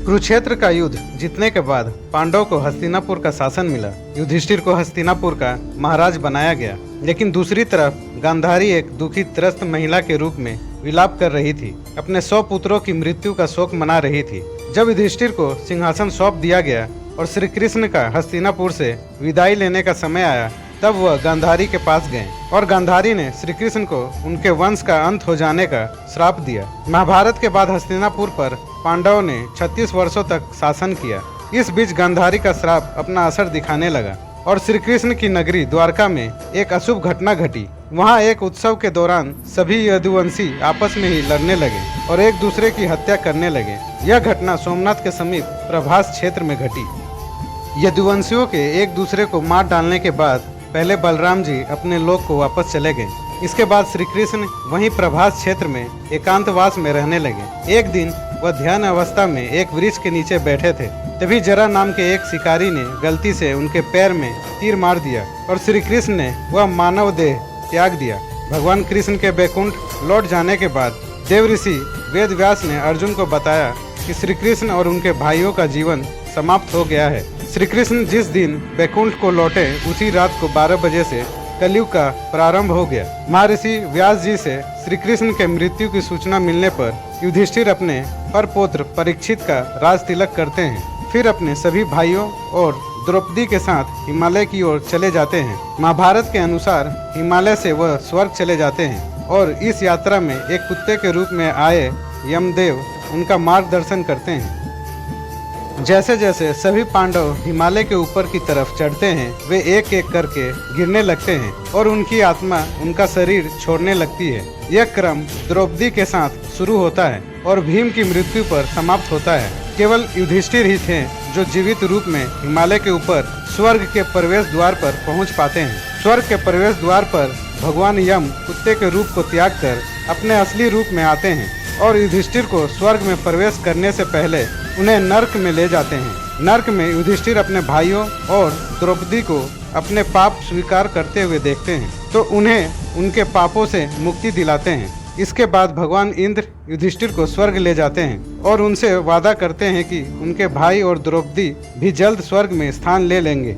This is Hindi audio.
कुरुक्षेत्र का युद्ध जीतने के बाद पांडवों को हस्तिनापुर का शासन मिला। युधिष्ठिर को हस्तिनापुर का महाराज बनाया गया। लेकिन दूसरी तरफ गांधारी एक दुखी त्रस्त महिला के रूप में विलाप कर रही थी। अपने 100 पुत्रों की मृत्यु का शोक मना रही थी। जब युधिष्ठिर को सिंहासन सौंप दिया गया और श्री कृष्ण का हस्तिनापुर से विदाई लेने का समय आया, तब वह गांधारी के पास गए और गांधारी ने श्री कृष्ण को उनके वंश का अंत हो जाने का श्राप दिया। महाभारत के बाद हस्तिनापुर पर पांडवों ने 36 वर्षों तक शासन किया। इस बीच गांधारी का श्राप अपना असर दिखाने लगा और श्री कृष्ण की नगरी द्वारका में एक अशुभ घटना घटी। वहां एक उत्सव के दौरान सभी यदुवंशी आपस में ही लड़ने लगे और एक दूसरे की हत्या करने लगे। यह घटना सोमनाथ के समीप प्रभास क्षेत्र में घटी। यदुवंशियों के एक दूसरे को मार डालने के बाद पहले बलराम जी अपने लोक को वापस चले गए। इसके बाद श्री कृष्ण वहीं प्रभास क्षेत्र में एकांतवास में रहने लगे। एक दिन वह ध्यान अवस्था में एक वृक्ष के नीचे बैठे थे। तभी जरा नाम के एक शिकारी ने गलती से उनके पैर में तीर मार दिया और श्री कृष्ण ने वह मानव देह त्याग दिया। भगवान कृष्ण के बैकुंठ लौट जाने के बाद देव ऋषि वेद व्यास ने अर्जुन को बताया कि श्री कृष्ण और उनके भाइयों का जीवन समाप्त हो गया है। श्री कृष्ण जिस दिन बैकुंठ को लौटे उसी रात को 12 बजे से कलयुग का प्रारंभ हो गया। महर्षि व्यास जी से श्री कृष्ण के मृत्यु की सूचना मिलने पर युधिष्ठिर अपने परपौत्र परीक्षित का राज तिलक करते हैं। फिर अपने सभी भाइयों और द्रौपदी के साथ हिमालय की ओर चले जाते हैं। महाभारत के अनुसार हिमालय से वह स्वर्ग चले जाते हैं और इस यात्रा में एक कुत्ते के रूप में आए यमदेव उनका मार्गदर्शन करते हैं। जैसे जैसे सभी पांडव हिमालय के ऊपर की तरफ चढ़ते हैं, वे एक एक करके गिरने लगते हैं और उनकी आत्मा उनका शरीर छोड़ने लगती है। यह क्रम द्रौपदी के साथ शुरू होता है और भीम की मृत्यु पर समाप्त होता है। केवल युधिष्ठिर ही थे जो जीवित रूप में हिमालय के ऊपर स्वर्ग के प्रवेश द्वार पर पहुंच पाते हैं। स्वर्ग के प्रवेश द्वार पर भगवान यम कुत्ते के रूप को त्याग कर अपने असली रूप में आते हैं और युधिष्ठिर को स्वर्ग में प्रवेश करने से पहले उन्हें नर्क में ले जाते हैं। नर्क में युधिष्ठिर अपने भाइयों और द्रौपदी को अपने पाप स्वीकार करते हुए देखते हैं तो उन्हें उनके पापों से मुक्ति दिलाते हैं। इसके बाद भगवान इंद्र युधिष्ठिर को स्वर्ग ले जाते हैं और उनसे वादा करते हैं कि उनके भाई और द्रौपदी भी जल्द स्वर्ग में स्थान ले लेंगे।